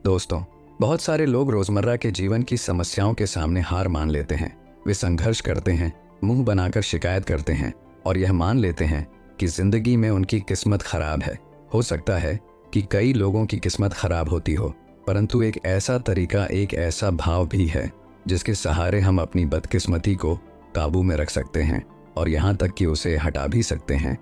दोस्तों, बहुत सारे लोग रोजमर्रा के जीवन की समस्याओं के सामने हार मान लेते हैं। वे संघर्ष करते हैं, मुंह बनाकर शिकायत करते हैं और यह मान लेते हैं कि जिंदगी में उनकी किस्मत खराब है। हो सकता है कि कई लोगों की किस्मत खराब होती हो, परंतु एक ऐसा तरीका, एक ऐसा भाव भी है जिसके सहारे हम अपनी बदकिस्मती को काबू में रख सकते हैं और यहाँ तक कि उसे हटा भी सकते हैं।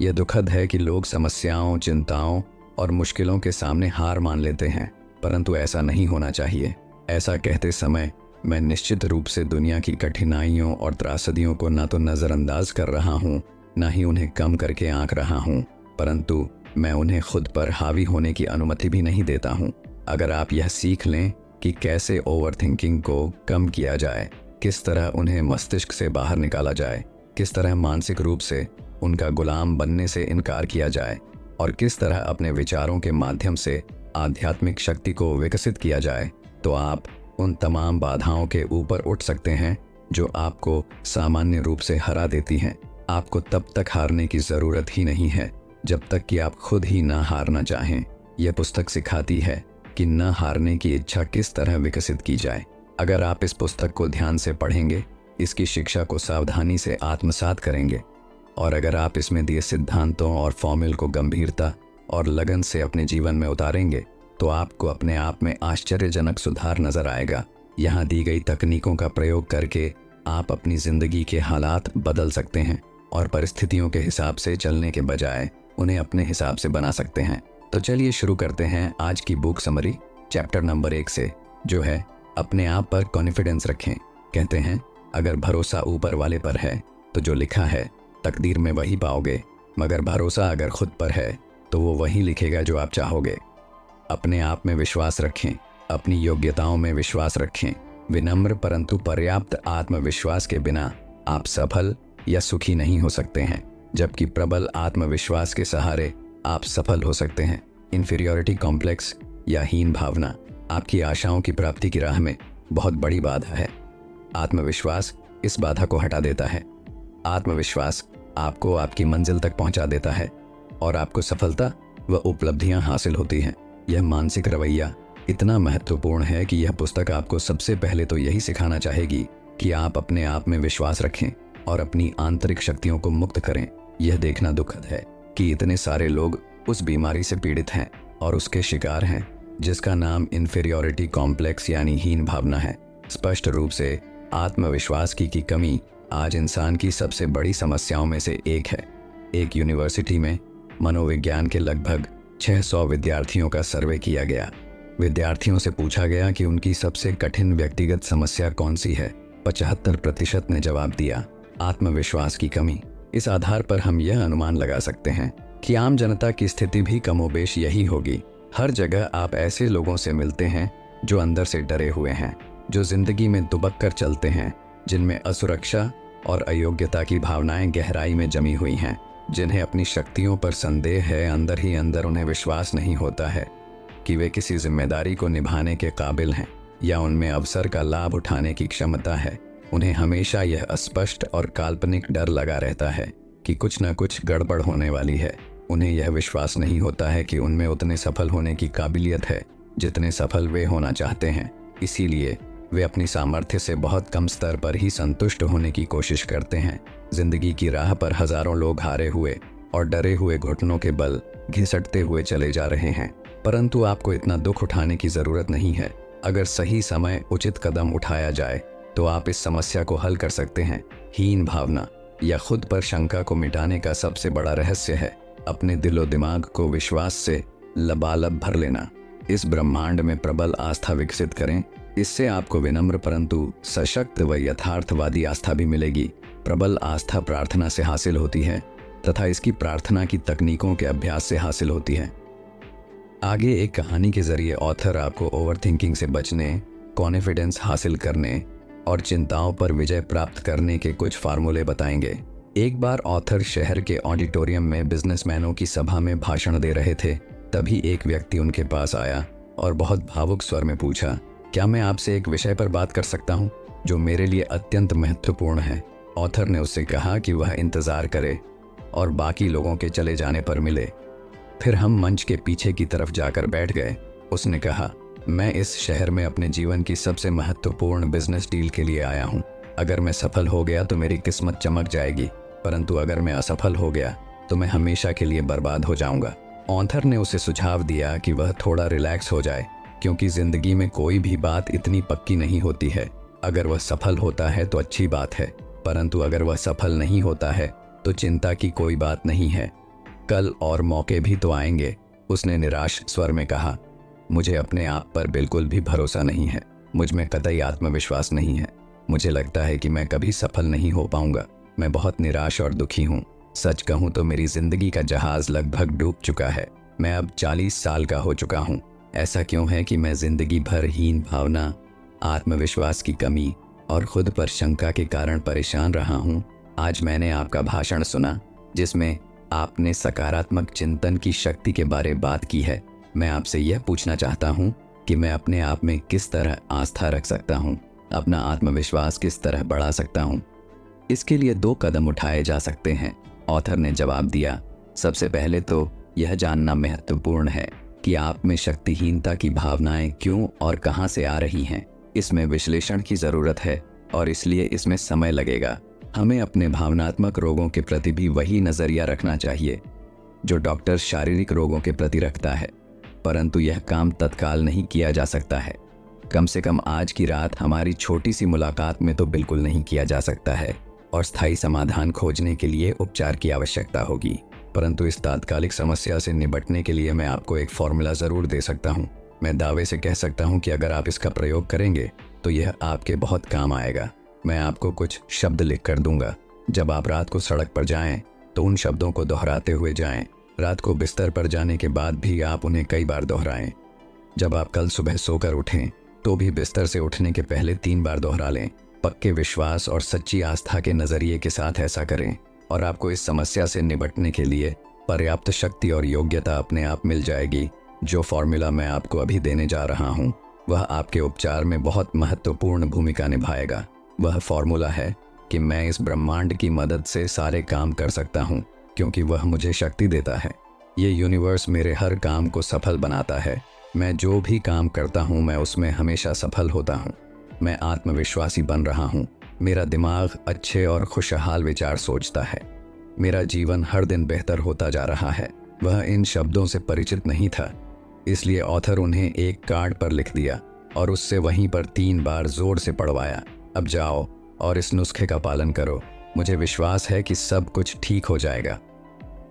यह दुखद है कि लोग समस्याओं, चिंताओं और मुश्किलों के सामने हार मान लेते हैं, परंतु ऐसा नहीं होना चाहिए। ऐसा कहते समय मैं निश्चित रूप से दुनिया की कठिनाइयों और त्रासदियों को न तो नज़रअंदाज कर रहा हूँ, न ही उन्हें कम करके आंक रहा हूँ, परंतु मैं उन्हें खुद पर हावी होने की अनुमति भी नहीं देता हूँ। अगर आप यह सीख लें कि कैसे ओवरथिंकिंग को कम किया जाए, किस तरह उन्हें मस्तिष्क से बाहर निकाला जाए, किस तरह मानसिक रूप से उनका गुलाम बनने से इनकार किया जाए और किस तरह अपने विचारों के माध्यम से आध्यात्मिक शक्ति को विकसित किया जाए, तो आप उन तमाम बाधाओं के ऊपर उठ सकते हैं जो आपको सामान्य रूप से हरा देती हैं। आपको तब तक हारने की ज़रूरत ही नहीं है जब तक कि आप खुद ही ना हारना चाहें। यह पुस्तक सिखाती है कि न हारने की इच्छा किस तरह विकसित की जाए। अगर आप इस पुस्तक को ध्यान से पढ़ेंगे, इसकी शिक्षा को सावधानी से आत्मसात करेंगे और अगर आप इसमें दिए सिद्धांतों और फॉर्मूल को गंभीरता और लगन से अपने जीवन में उतारेंगे, तो आपको अपने आप में आश्चर्यजनक सुधार नजर आएगा। यहाँ दी गई तकनीकों का प्रयोग करके आप अपनी जिंदगी के हालात बदल सकते हैं और परिस्थितियों के हिसाब से चलने के बजाय उन्हें अपने हिसाब से बना सकते हैं। तो चलिए शुरू करते हैं आज की बुक समरी चैप्टर नंबर 1 से, जो है अपने आप पर कॉन्फिडेंस रखें। कहते हैं, अगर भरोसा ऊपर वाले पर है तो जो लिखा है तकदीर में वही पाओगे, मगर भरोसा अगर खुद पर है तो वो वही लिखेगा जो आप चाहोगे। अपने आप में विश्वास रखें, अपनी योग्यताओं में विश्वास रखें। विनम्र परंतु पर्याप्त आत्मविश्वास के बिना आप सफल या सुखी नहीं हो सकते हैं, जबकि प्रबल आत्मविश्वास के सहारे आप सफल हो सकते हैं। इन्फीरियरिटी कॉम्प्लेक्स या हीन भावना आपकी आशाओं की प्राप्ति की राह में बहुत बड़ी बाधा है। आत्मविश्वास इस बाधा को हटा देता है। आत्मविश्वास आपको आपकी मंजिल तक पहुंचा देता है और आपको सफलता व उपलब्धियां हासिल होती हैं। यह मानसिक रवैया इतना महत्वपूर्ण है कि यह पुस्तक आपको सबसे पहले तो यही सिखाना चाहेगी कि आप अपने आप में विश्वास रखें और अपनी आंतरिक शक्तियों को मुक्त करें। यह देखना दुखद है कि इतने सारे लोग उस बीमारी से पीड़ित हैं और उसके शिकार हैं जिसका नाम इन्फीरियरिटी कॉम्प्लेक्स यानी हीन भावना है। स्पष्ट रूप से आत्मविश्वास की कमी आज इंसान की सबसे बड़ी समस्याओं में से एक है। एक यूनिवर्सिटी में मनोविज्ञान के लगभग 600 विद्यार्थियों का सर्वे किया गया। विद्यार्थियों से पूछा गया कि उनकी सबसे कठिन व्यक्तिगत समस्या कौन सी है। 75% ने जवाब दिया, आत्मविश्वास की कमी। इस आधार पर हम यह अनुमान लगा सकते हैं कि आम जनता की स्थिति भी कमोबेश यही होगी। हर जगह आप ऐसे लोगों से मिलते हैं जो अंदर से डरे हुए हैं, जो जिंदगी में दुबक कर चलते हैं, जिनमें असुरक्षा और अयोग्यता की भावनाएं गहराई में जमी हुई हैं, जिन्हें अपनी शक्तियों पर संदेह है। अंदर ही अंदर उन्हें विश्वास नहीं होता है कि वे किसी जिम्मेदारी को निभाने के काबिल हैं या उनमें अवसर का लाभ उठाने की क्षमता है। उन्हें हमेशा यह अस्पष्ट और काल्पनिक डर लगा रहता है कि कुछ न कुछ गड़बड़ होने वाली है। उन्हें यह विश्वास नहीं होता है कि उनमें उतने सफल होने की काबिलियत है जितने सफल वे होना चाहते हैं। इसीलिए वे अपनी सामर्थ्य से बहुत कम स्तर पर ही संतुष्ट होने की कोशिश करते हैं। जिंदगी की राह पर हजारों लोग हारे हुए और डरे हुए घुटनों के बल घिसटते हुए चले जा रहे हैं, परंतु आपको इतना दुख उठाने की जरूरत नहीं है। अगर सही समय उचित कदम उठाया जाए तो आप इस समस्या को हल कर सकते हैं। हीन भावना या खुद पर शंका को मिटाने का सबसे बड़ा रहस्य है अपने दिलो दिमाग को विश्वास से लबालब भर लेना। इस ब्रह्मांड में प्रबल आस्था विकसित करें। इससे आपको विनम्र परंतु सशक्त व यथार्थवादी आस्था भी मिलेगी। प्रबल आस्था प्रार्थना से हासिल होती है तथा इसकी प्रार्थना की तकनीकों के अभ्यास से हासिल होती है। आगे एक कहानी के जरिए ऑथर आपको ओवरथिंकिंग से बचने, कॉन्फिडेंस हासिल करने और चिंताओं पर विजय प्राप्त करने के कुछ फार्मूले बताएंगे। एक बार ऑथर शहर के ऑडिटोरियम में बिजनेसमैनों की सभा में भाषण दे रहे थे। तभी एक व्यक्ति उनके पास आया और बहुत भावुक स्वर में पूछा, क्या मैं आपसे एक विषय पर बात कर सकता हूँ जो मेरे लिए अत्यंत महत्वपूर्ण है। ऑथर ने उससे कहा कि वह इंतजार करे और बाकी लोगों के चले जाने पर मिले। फिर हम मंच के पीछे की तरफ जाकर बैठ गए। उसने कहा, मैं इस शहर में अपने जीवन की सबसे महत्वपूर्ण बिजनेस डील के लिए आया हूँ। अगर मैं सफल हो गया तो मेरी किस्मत चमक जाएगी, परंतु अगर मैं असफल हो गया तो मैं हमेशा के लिए बर्बाद हो जाऊंगा। ऑथर ने उसे सुझाव दिया कि वह थोड़ा रिलैक्स हो जाए, क्योंकि जिंदगी में कोई भी बात इतनी पक्की नहीं होती है। अगर वह सफल होता है तो अच्छी बात है, परंतु अगर वह सफल नहीं होता है तो चिंता की कोई बात नहीं है। कल और मौके भी तो आएंगे, उसने निराश स्वर में कहा। मुझे अपने आप पर बिल्कुल भी भरोसा नहीं है। मुझ में कतई आत्मविश्वास नहीं है। मुझे लगता है कि मैं कभी सफल नहीं हो पाऊंगा। मैं बहुत निराश और दुखी हूँ। सच कहूँ तो मेरी जिंदगी का जहाज लगभग डूब चुका है। मैं अब 40 साल का हो चुका हूँ। ऐसा क्यों है कि मैं जिंदगी भर हीन भावना, आत्मविश्वास की कमी और खुद पर शंका के कारण परेशान रहा हूँ। आज मैंने आपका भाषण सुना जिसमें आपने सकारात्मक चिंतन की शक्ति के बारे बात की है। मैं आपसे यह पूछना चाहता हूँ कि मैं अपने आप में किस तरह आस्था रख सकता हूँ, अपना आत्मविश्वास किस तरह बढ़ा सकता हूँ। इसके लिए 2 कदम उठाए जा सकते हैं, ऑथर ने जवाब दिया। सबसे पहले तो यह जानना महत्वपूर्ण है कि आप में शक्तिहीनता की भावनाएं क्यों और कहां से आ रही हैं। इसमें विश्लेषण की जरूरत है और इसलिए इसमें समय लगेगा। हमें अपने भावनात्मक रोगों के प्रति भी वही नजरिया रखना चाहिए जो डॉक्टर शारीरिक रोगों के प्रति रखता है, परंतु यह काम तत्काल नहीं किया जा सकता है। कम से कम आज की रात हमारी छोटी सी मुलाकात में तो बिल्कुल नहीं किया जा सकता है और स्थायी समाधान खोजने के लिए उपचार की आवश्यकता होगी। परंतु इस तात्कालिक समस्या से निपटने के लिए मैं आपको एक फॉर्मूला जरूर दे सकता हूँ। मैं दावे से कह सकता हूँ कि अगर आप इसका प्रयोग करेंगे तो यह आपके बहुत काम आएगा। मैं आपको कुछ शब्द लिख कर दूंगा। जब आप रात को सड़क पर जाएं तो उन शब्दों को दोहराते हुए जाएं। रात को बिस्तर पर जाने के बाद भी आप उन्हें कई बार दोहराएं। जब आप कल सुबह सोकर उठें तो भी बिस्तर से उठने के पहले 3 बार दोहरा लें। पक्के विश्वास और सच्ची आस्था के नजरिए के साथ ऐसा करें और आपको इस समस्या से निपटने के लिए पर्याप्त शक्ति और योग्यता अपने आप मिल जाएगी। जो फॉर्मूला मैं आपको अभी देने जा रहा हूँ वह आपके उपचार में बहुत महत्वपूर्ण भूमिका निभाएगा। वह फॉर्मूला है कि मैं इस ब्रह्मांड की मदद से सारे काम कर सकता हूँ क्योंकि वह मुझे शक्ति देता है। ये यूनिवर्स मेरे हर काम को सफल बनाता है। मैं जो भी काम करता हूँ मैं उसमें हमेशा सफल होता हूँ। मैं आत्मविश्वासी बन रहा हूँ। मेरा दिमाग अच्छे और खुशहाल विचार सोचता है। मेरा जीवन हर दिन बेहतर होता जा रहा है। वह इन शब्दों से परिचित नहीं था, इसलिए ऑथर उन्हें एक कार्ड पर लिख दिया और उससे वहीं पर 3 बार जोर से पढ़वाया। अब जाओ और इस नुस्खे का पालन करो। मुझे विश्वास है कि सब कुछ ठीक हो जाएगा।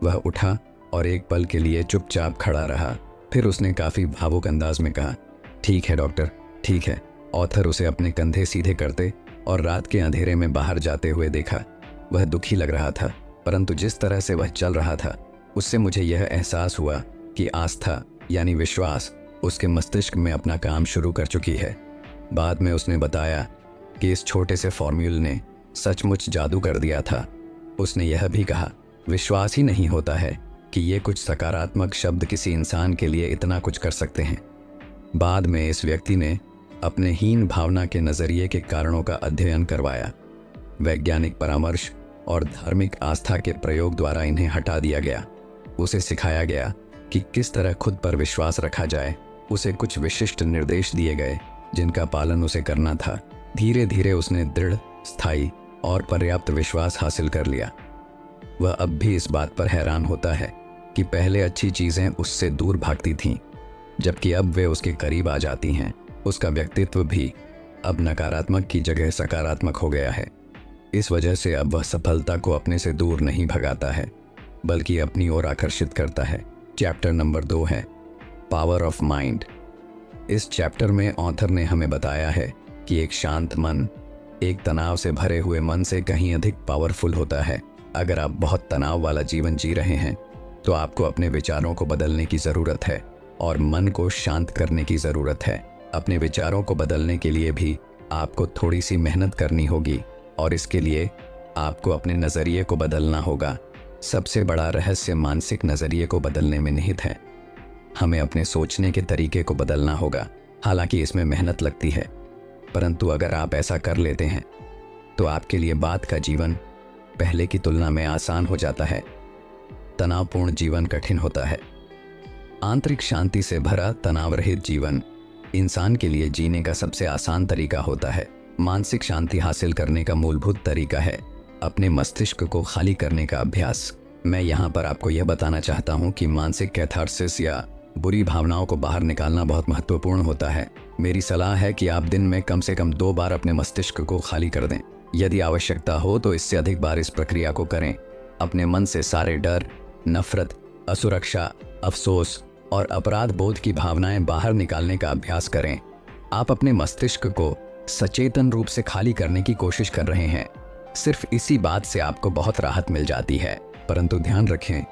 वह उठा और एक पल के लिए चुपचाप खड़ा रहा। फिर उसने काफी भावुक अंदाज में कहा, ठीक है डॉक्टर, ठीक है। ऑथर उसे अपने कंधे सीधे करते और रात के अंधेरे में बाहर जाते हुए देखा। वह दुखी लग रहा था, परंतु जिस तरह से वह चल रहा था उससे मुझे यह एहसास हुआ कि आस्था यानी विश्वास उसके मस्तिष्क में अपना काम शुरू कर चुकी है। बाद में उसने बताया कि इस छोटे से फॉर्मूले ने सचमुच जादू कर दिया था। उसने यह भी कहा, विश्वास ही नहीं होता है कि ये कुछ सकारात्मक शब्द किसी इंसान के लिए इतना कुछ कर सकते हैं। बाद में इस व्यक्ति ने अपने हीन भावना के नजरिए के कारणों का अध्ययन करवाया। वैज्ञानिक परामर्श और धार्मिक आस्था के प्रयोग द्वारा इन्हें हटा दिया गया। उसे सिखाया गया कि किस तरह खुद पर विश्वास रखा जाए। उसे कुछ विशिष्ट निर्देश दिए गए जिनका पालन उसे करना था। धीरे धीरे उसने दृढ़, स्थायी और पर्याप्त विश्वास हासिल कर लिया। वह अब भी इस बात पर हैरान होता है कि पहले अच्छी चीजें उससे दूर भागती थीं, जबकि अब वे उसके करीब आ जाती हैं। उसका व्यक्तित्व भी अब नकारात्मक की जगह सकारात्मक हो गया है। इस वजह से अब वह सफलता को अपने से दूर नहीं भगाता है, बल्कि अपनी ओर आकर्षित करता है। चैप्टर नंबर 2 है पावर ऑफ माइंड। इस चैप्टर में ऑथर ने हमें बताया है कि एक शांत मन एक तनाव से भरे हुए मन से कहीं अधिक पावरफुल होता है। अगर आप बहुत तनाव वाला जीवन जी रहे हैं तो आपको अपने विचारों को बदलने की ज़रूरत है और मन को शांत करने की ज़रूरत है। अपने विचारों को बदलने के लिए भी आपको थोड़ी सी मेहनत करनी होगी और इसके लिए आपको अपने नज़रिए को बदलना होगा। सबसे बड़ा रहस्य मानसिक नज़रिए को बदलने में निहित है। हमें अपने सोचने के तरीके को बदलना होगा। हालांकि इसमें मेहनत लगती है, परंतु अगर आप ऐसा कर लेते हैं तो आपके लिए बाद का जीवन पहले की तुलना में आसान हो जाता है। तनावपूर्ण जीवन कठिन होता है। आंतरिक शांति से भरा तनाव रहित जीवन इंसान के लिए जीने का सबसे आसान तरीका होता है। मानसिक शांति हासिल करने का मूलभूत तरीका है अपने मस्तिष्क को खाली करने का अभ्यास। मैं यहाँ पर आपको यह बताना चाहता हूँ कि मानसिक कैथार्सिस या बुरी भावनाओं को बाहर निकालना बहुत महत्वपूर्ण होता है। मेरी सलाह है कि आप दिन में कम से कम 2 बार अपने मस्तिष्क को खाली कर दें। यदि आवश्यकता हो तो इससे अधिक बार इस प्रक्रिया को करें। अपने मन से सारे डर, नफरत, असुरक्षा, अफसोस और अपराध बोध की भावनाएं बाहर निकालने का अभ्यास करें। आप अपने मस्तिष्क को सचेतन रूप से खाली करने की कोशिश कर रहे हैं। सिर्फ इसी बात से आपको बहुत राहत मिल जाती है। परंतु ध्यान रखें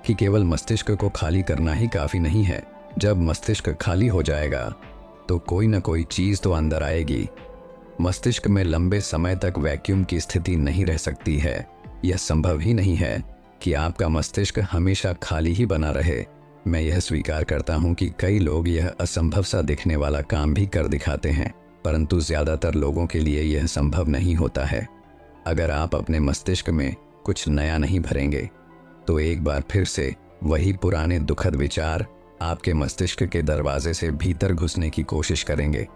कि केवल मस्तिष्क को खाली करना ही काफी नहीं है। जब मस्तिष्क खाली हो जाएगा तो कोई न कोई चीज तो अंदर आएगी। मस्तिष्क में लंबे समय तक वैक्यूम की स्थिति नहीं रह सकती है। यह संभव ही नहीं है कि आपका मस्तिष्क हमेशा खाली ही बना रहे। मैं यह स्वीकार करता हूं कि कई लोग यह असंभव सा दिखने वाला काम भी कर दिखाते हैं, परंतु ज्यादातर लोगों के लिए यह संभव नहीं होता है। अगर आप अपने मस्तिष्क में कुछ नया नहीं भरेंगे तो एक बार फिर से वही पुराने दुखद विचार आपके मस्तिष्क के दरवाजे से भीतर घुसने की कोशिश करेंगे,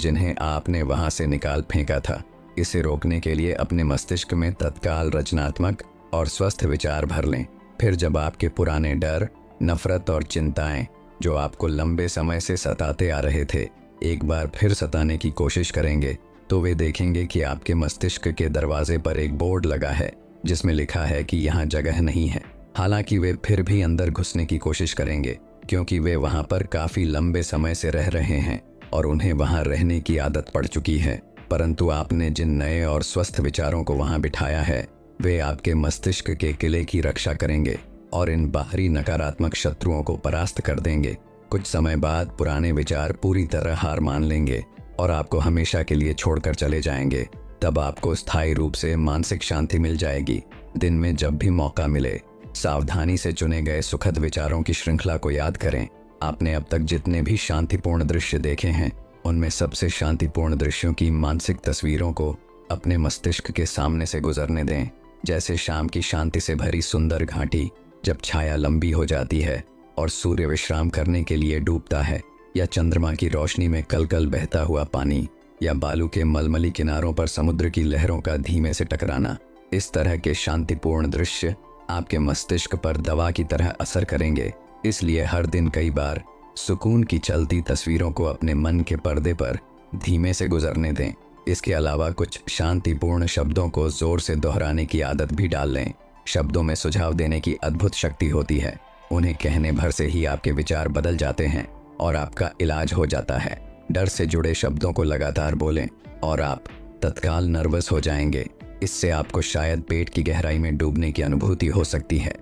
जिन्हें आपने वहां से निकाल फेंका था। इसे रोकने के लिए अपने मस्तिष्क में तत्काल रचनात्मक और स्वस्थ विचार भर लें। फिर जब आपके पुराने डर, नफरत और चिंताएं जो आपको लंबे समय से सताते आ रहे थे एक बार फिर सताने की कोशिश करेंगे, तो वे देखेंगे कि आपके मस्तिष्क के दरवाजे पर एक बोर्ड लगा है जिसमें लिखा है कि यहाँ जगह नहीं है। हालांकि वे फिर भी अंदर घुसने की कोशिश करेंगे, क्योंकि वे वहां पर काफी लंबे समय से रह रहे हैं और उन्हें वहां रहने की आदत पड़ चुकी है। परंतु आपने जिन नए और स्वस्थ विचारों को वहां बिठाया है वे आपके मस्तिष्क के किले की रक्षा करेंगे और इन बाहरी नकारात्मक शत्रुओं को परास्त कर देंगे। कुछ समय बाद पुराने विचार पूरी तरह हार मान लेंगे और आपको हमेशा के लिए छोड़कर चले जाएंगे। तब आपको स्थायी रूप से मानसिक शांति मिल जाएगी। दिन में जब भी मौका मिले सावधानी से चुने गए सुखद विचारों की श्रृंखला को याद करें। आपने अब तक जितने भी शांतिपूर्ण दृश्य देखे हैं उनमें सबसे शांतिपूर्ण दृश्यों की मानसिक तस्वीरों को अपने मस्तिष्क के सामने से गुजरने दें। जैसे शाम की शांति से भरी सुंदर घाटी जब छाया लंबी हो जाती है और सूर्य विश्राम करने के लिए डूबता है, या चंद्रमा की रोशनी में कलकल बहता हुआ पानी, या बालू के मलमली किनारों पर समुद्र की लहरों का धीमे से टकराना। इस तरह के शांतिपूर्ण दृश्य आपके मस्तिष्क पर दवा की तरह असर करेंगे। इसलिए हर दिन कई बार सुकून की चलती तस्वीरों को अपने मन के पर्दे पर धीमे से गुजरने दें। इसके अलावा कुछ शांतिपूर्ण शब्दों को जोर से दोहराने की आदत भी डाल लें। शब्दों में सुझाव देने की अद्भुत शक्ति होती है। उन्हें कहने भर से ही आपके विचार बदल जाते हैं और आपका इलाज हो जाता है। डर से जुड़े शब्दों को लगातार बोलें और आप तत्काल नर्वस हो जाएंगे। इससे आपको शायद पेट की गहराई में डूबने की अनुभूति हो सकती है,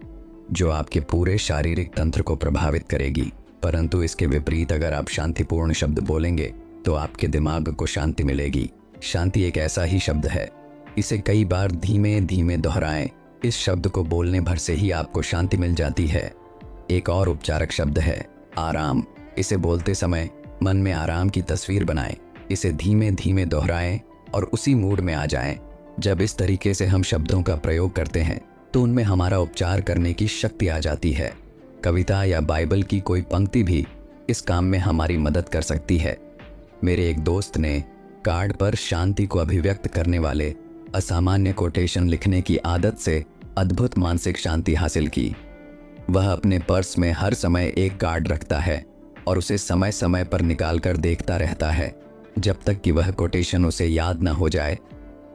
जो आपके पूरे शारीरिक तंत्र को प्रभावित करेगी। परंतु इसके विपरीत अगर आप शांतिपूर्ण शब्द बोलेंगे तो आपके दिमाग को शांति मिलेगी। शांति एक ऐसा ही शब्द है, इसे कई बार धीमे धीमे दोहराएं। इस शब्द को बोलने भर से ही आपको शांति मिल जाती है। एक और उपचारक शब्द है आराम। इसे बोलते समय मन में आराम की तस्वीर बनाएं। इसे धीमे धीमे दोहराएं और उसी मूड में आ जाएं। जब इस तरीके से हम शब्दों का प्रयोग करते हैं तो उनमें हमारा उपचार करने की शक्ति आ जाती है। कविता या बाइबल की कोई पंक्ति भी इस काम में हमारी मदद कर सकती है। मेरे एक दोस्त ने कार्ड पर शांति को अभिव्यक्त करने वाले असामान्य कोटेशन लिखने की आदत से अद्भुत मानसिक शांति हासिल की। वह अपने पर्स में हर समय एक कार्ड रखता है और उसे समय समय पर निकालकर देखता रहता है जब तक कि वह कोटेशन उसे याद न हो जाए।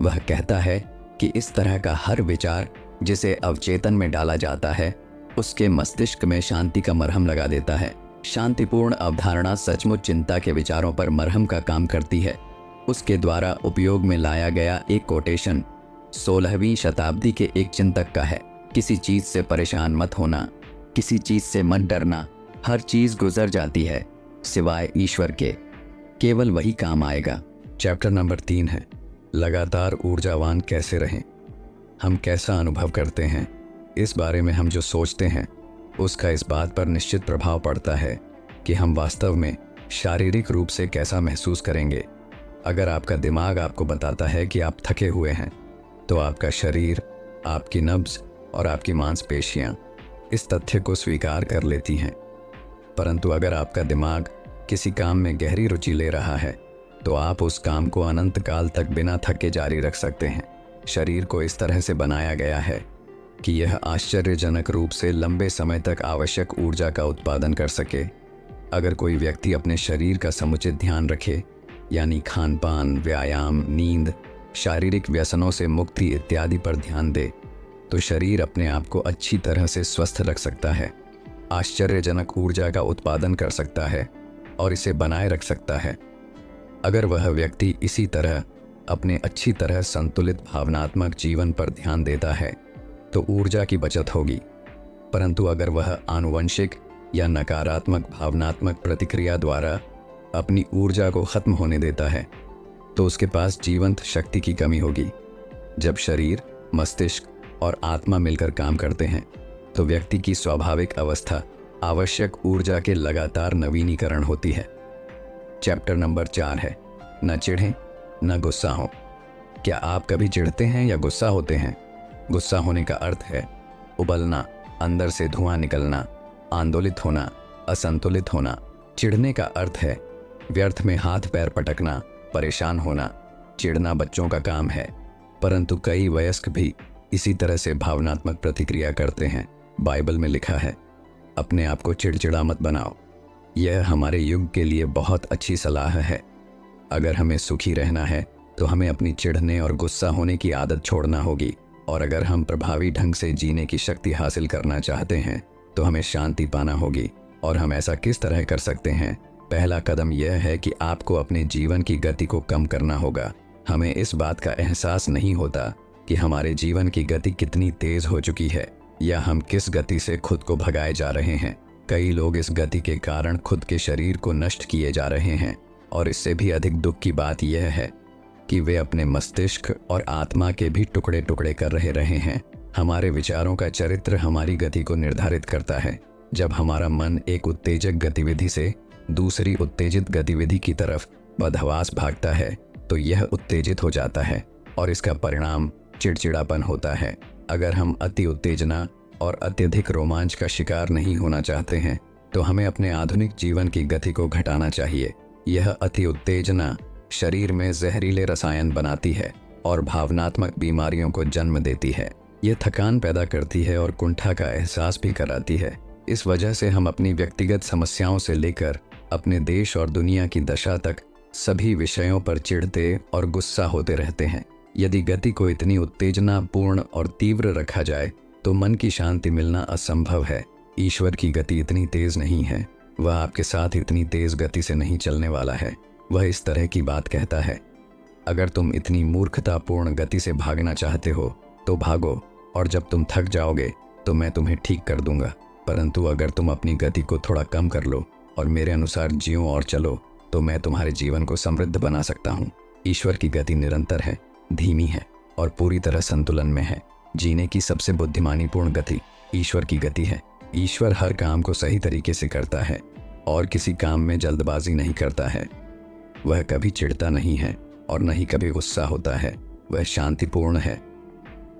वह कहता है कि इस तरह का हर विचार जिसे अवचेतन में डाला जाता है उसके मस्तिष्क में शांति का मरहम लगा देता है। शांतिपूर्ण अवधारणा सचमुच चिंता के विचारों पर मरहम का काम करती है। उसके द्वारा उपयोग में लाया गया एक कोटेशन 16वीं शताब्दी के एक चिंतक का है। किसी चीज से परेशान मत होना, किसी चीज से मत डरना, हर चीज गुजर जाती है सिवाय ईश्वर के, केवल वही काम आएगा। चैप्टर नंबर 3 है लगातार ऊर्जावान कैसे रहें। हम कैसा अनुभव करते हैं, इस बारे में हम जो सोचते हैं उसका इस बात पर निश्चित प्रभाव पड़ता है कि हम वास्तव में शारीरिक रूप से कैसा महसूस करेंगे। अगर आपका दिमाग आपको बताता है कि आप थके हुए हैं तो आपका शरीर, आपकी नब्ज और आपकी मांसपेशियां इस तथ्य को स्वीकार कर लेती हैं। परंतु अगर आपका दिमाग किसी काम में गहरी रुचि ले रहा है तो आप उस काम को अनंत काल तक बिना थके जारी रख सकते हैं। शरीर को इस तरह से बनाया गया है कि यह आश्चर्यजनक रूप से लंबे समय तक आवश्यक ऊर्जा का उत्पादन कर सके। अगर कोई व्यक्ति अपने शरीर का समुचित ध्यान रखे, यानी खान पान, व्यायाम, नींद, शारीरिक व्यसनों से मुक्ति इत्यादि पर ध्यान दे, तो शरीर अपने आप को अच्छी तरह से स्वस्थ रख सकता है, आश्चर्यजनक ऊर्जा का उत्पादन कर सकता है और इसे बनाए रख सकता है। अगर वह व्यक्ति इसी तरह अपने अच्छी तरह संतुलित भावनात्मक जीवन पर ध्यान देता है तो ऊर्जा की बचत होगी। परंतु अगर वह आनुवंशिक या नकारात्मक भावनात्मक प्रतिक्रिया द्वारा अपनी ऊर्जा को खत्म होने देता है तो उसके पास जीवंत शक्ति की कमी होगी। जब शरीर, मस्तिष्क और आत्मा मिलकर काम करते हैं तो व्यक्ति की स्वाभाविक अवस्था आवश्यक ऊर्जा के लगातार नवीनीकरण होती है। चैप्टर नंबर 4 है, न चिढ़ें न गुस्सा हो। क्या आप कभी चिढ़ते हैं या गुस्सा होते हैं? गुस्सा होने का अर्थ है उबलना, अंदर से धुआं निकलना, आंदोलित होना, असंतुलित होना। चिढ़ने का अर्थ है व्यर्थ में हाथ पैर पटकना, परेशान होना। चिढ़ना बच्चों का काम है, परंतु कई वयस्क भी इसी तरह से भावनात्मक प्रतिक्रिया करते हैं। बाइबल में लिखा है, अपने आप को चिड़चिड़ा मत बनाओ। यह हमारे युग के लिए बहुत अच्छी सलाह है। अगर हमें सुखी रहना है तो हमें अपनी चिढ़ने और गुस्सा होने की आदत छोड़ना होगी, और अगर हम प्रभावी ढंग से जीने की शक्ति हासिल करना चाहते हैं तो हमें शांति पाना होगी। और हम ऐसा किस तरह कर सकते हैं? पहला कदम यह है कि आपको अपने जीवन की गति को कम करना होगा। हमें इस बात का एहसास नहीं होता कि हमारे जीवन की गति कितनी तेज हो चुकी है या हम किस गति से खुद को भगाए जा रहे हैं। कई लोग इस गति के कारण खुद के शरीर को नष्ट किए जा रहे हैं, और इससे भी अधिक दुख की बात यह है कि वे अपने मस्तिष्क और आत्मा के भी टुकड़े टुकड़े कर रहे हैं। हमारे विचारों का चरित्र हमारी गति को निर्धारित करता है। जब हमारा मन एक उत्तेजक गतिविधि से दूसरी उत्तेजित गतिविधि की तरफ बदहवास भागता है तो यह उत्तेजित हो जाता है और इसका परिणाम चिड़चिड़ापन होता है। अगर हम अति उत्तेजना और अत्यधिक रोमांच का शिकार नहीं होना चाहते हैं तो हमें अपने आधुनिक जीवन की गति को घटाना चाहिए। यह अति उत्तेजना शरीर में जहरीले रसायन बनाती है और भावनात्मक बीमारियों को जन्म देती है। यह थकान पैदा करती है और कुंठा का एहसास भी कराती है। इस वजह से हम अपनी व्यक्तिगत समस्याओं से लेकर अपने देश और दुनिया की दशा तक सभी विषयों पर चिढ़ते और गुस्सा होते रहते हैं। यदि गति को इतनी उत्तेजनापूर्ण और तीव्र रखा जाए तो मन की शांति मिलना असंभव है। ईश्वर की गति इतनी तेज नहीं है, वह आपके साथ इतनी तेज गति से नहीं चलने वाला है। वह इस तरह की बात कहता है, अगर तुम इतनी मूर्खतापूर्ण गति से भागना चाहते हो तो भागो, और जब तुम थक जाओगे तो मैं तुम्हें ठीक कर दूंगा। परंतु अगर तुम अपनी गति को थोड़ा कम कर लो और मेरे अनुसार जियो और चलो तो मैं तुम्हारे जीवन को समृद्ध बना सकता हूँ। ईश्वर की गति निरंतर है, धीमी है और पूरी तरह संतुलन में है। जीने की सबसे बुद्धिमानीपूर्ण गति ईश्वर की गति है। ईश्वर हर काम को सही तरीके से करता है और किसी काम में जल्दबाजी नहीं करता है। वह कभी चिढ़ता नहीं है और न ही कभी गुस्सा होता है। वह शांतिपूर्ण है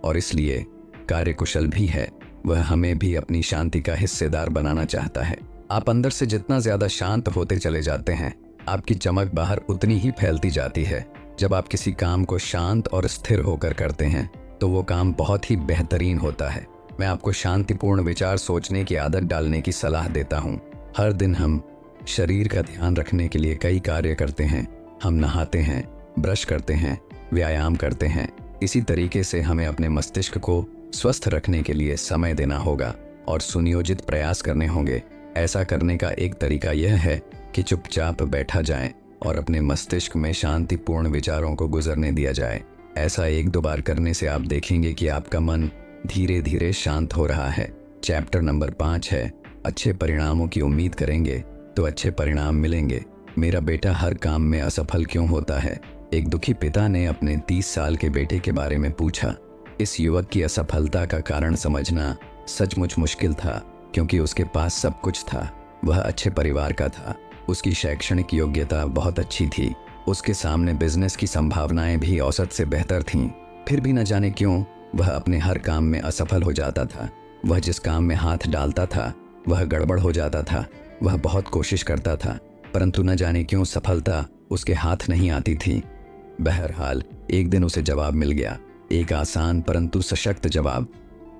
और इसलिए कार्यकुशल भी है। वह हमें भी अपनी शांति का हिस्सेदार बनाना चाहता है। आप अंदर से जितना ज्यादा शांत होते चले जाते हैं, आपकी चमक बाहर उतनी ही फैलती जाती है। जब आप किसी काम को शांत और स्थिर होकर करते हैं तो वो काम बहुत ही बेहतरीन होता है। मैं आपको शांतिपूर्ण विचार सोचने की आदत डालने की सलाह देता हूँ। हर दिन हम शरीर का ध्यान रखने के लिए कई कार्य करते हैं। हम नहाते हैं, ब्रश करते हैं, व्यायाम करते हैं। इसी तरीके से हमें अपने मस्तिष्क को स्वस्थ रखने के लिए समय देना होगा और सुनियोजित प्रयास करने होंगे। ऐसा करने का एक तरीका यह है कि चुपचाप बैठा जाए और अपने मस्तिष्क में शांतिपूर्ण विचारों को गुजरने दिया जाए। ऐसा 1-2 बार करने से आप देखेंगे कि आपका मन धीरे धीरे शांत हो रहा है। चैप्टर नंबर 5 है, अच्छे परिणामों की उम्मीद करेंगे तो अच्छे परिणाम मिलेंगे। मेरा बेटा हर काम में असफल क्यों होता है? एक दुखी पिता ने अपने 30 साल के बेटे के बारे में पूछा। इस युवक की असफलता का कारण समझना सचमुच मुश्किल था, क्योंकि उसके पास सब कुछ था। वह अच्छे परिवार का था, उसकी शैक्षणिक योग्यता बहुत अच्छी थी, उसके सामने बिजनेस की संभावनाएं भी औसत से बेहतर थीं। फिर भी न जाने क्यों वह अपने हर काम में असफल हो जाता था। वह जिस काम में हाथ डालता था वह गड़बड़ हो जाता था। वह बहुत कोशिश करता था परंतु न जाने क्यों सफलता उसके हाथ नहीं आती थी। बहरहाल एक दिन उसे जवाब मिल गया, एक आसान परंतु सशक्त जवाब।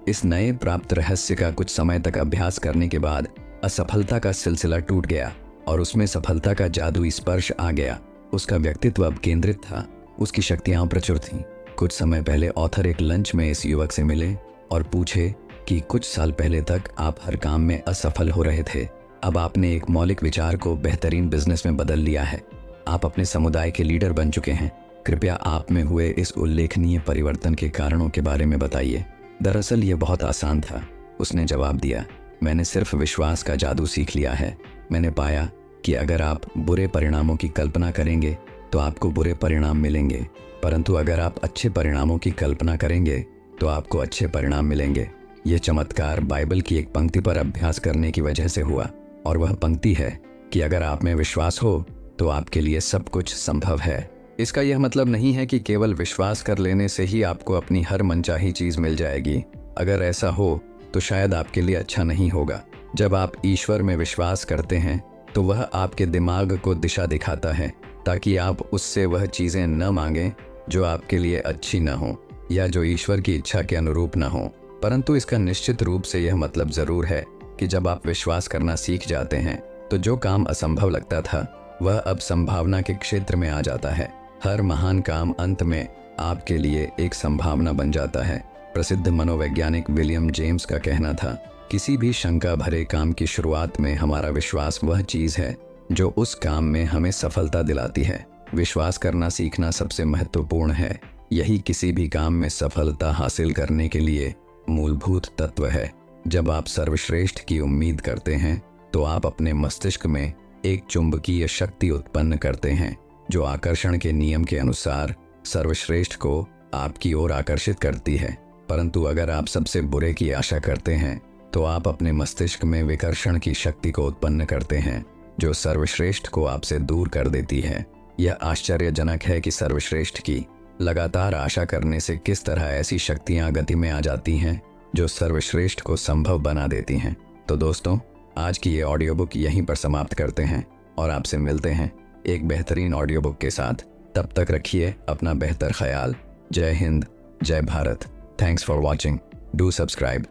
इस नए प्राप्त रहस्य का कुछ समय तक अभ्यास करने के बाद असफलता का सिलसिला टूट गया और उसमें सफलता का जादुई स्पर्श आ गया। उसका व्यक्तित्व अब केंद्रित था, उसकी शक्तियां प्रचुर थीं। कुछ समय पहले ऑथर एक लंच में इस युवक से मिले और पूछे कि कुछ साल पहले तक आप हर काम में असफल हो रहे थे, अब आपने एक मौलिक विचार को बेहतरीन बिजनेस में बदल लिया है, आप अपने समुदाय के लीडर बन चुके हैं, कृपया आप में हुए इस उल्लेखनीय परिवर्तन के कारणों के बारे में बताइए। दरअसल ये बहुत आसान था, उसने जवाब दिया। मैंने सिर्फ विश्वास का जादू सीख लिया है। मैंने पाया कि अगर आप बुरे परिणामों की कल्पना करेंगे तो आपको बुरे परिणाम मिलेंगे, परंतु अगर आप अच्छे परिणामों की कल्पना करेंगे तो आपको अच्छे परिणाम मिलेंगे। यह चमत्कार बाइबल की एक पंक्ति पर अभ्यास करने की वजह से हुआ, और वह पंक्ति है कि अगर आप में विश्वास हो तो आपके लिए सब कुछ संभव है। इसका यह मतलब नहीं है कि केवल विश्वास कर लेने से ही आपको अपनी हर मनचाही चीज मिल जाएगी। अगर ऐसा हो तो शायद आपके लिए अच्छा नहीं होगा। जब आप ईश्वर में विश्वास करते हैं तो वह आपके दिमाग को दिशा दिखाता है ताकि आप उससे वह चीज़ें न मांगें जो आपके लिए अच्छी न हो या जो ईश्वर की इच्छा के अनुरूप न हो। परंतु इसका निश्चित रूप से यह मतलब ज़रूर है कि जब आप विश्वास करना सीख जाते हैं तो जो काम असंभव लगता था वह अब संभावना के क्षेत्र में आ जाता है। हर महान काम अंत में आपके लिए एक संभावना बन जाता है। प्रसिद्ध मनोवैज्ञानिक विलियम जेम्स का कहना था, किसी भी शंका भरे काम की शुरुआत में हमारा विश्वास वह चीज़ है जो उस काम में हमें सफलता दिलाती है। विश्वास करना सीखना सबसे महत्वपूर्ण है। यही किसी भी काम में सफलता हासिल करने के लिए मूलभूत तत्व है। जब आप सर्वश्रेष्ठ की उम्मीद करते हैं तो आप अपने मस्तिष्क में एक चुंबकीय शक्ति उत्पन्न करते हैं जो आकर्षण के नियम के अनुसार सर्वश्रेष्ठ को आपकी ओर आकर्षित करती है। परंतु अगर आप सबसे बुरे की आशा करते हैं तो आप अपने मस्तिष्क में विकर्षण की शक्ति को उत्पन्न करते हैं जो सर्वश्रेष्ठ को आपसे दूर कर देती है। यह आश्चर्यजनक है कि सर्वश्रेष्ठ की लगातार आशा करने से किस तरह ऐसी शक्तियां गति में आ जाती हैं जो सर्वश्रेष्ठ को संभव बना देती हैं। तो दोस्तों, आज की ये ऑडियो बुक यहीं पर समाप्त करते हैं और आपसे मिलते हैं एक बेहतरीन ऑडियो बुक के साथ। तब तक रखिए अपना बेहतर ख्याल। जय हिंद, जय Bharat. Thanks for watching. Do subscribe.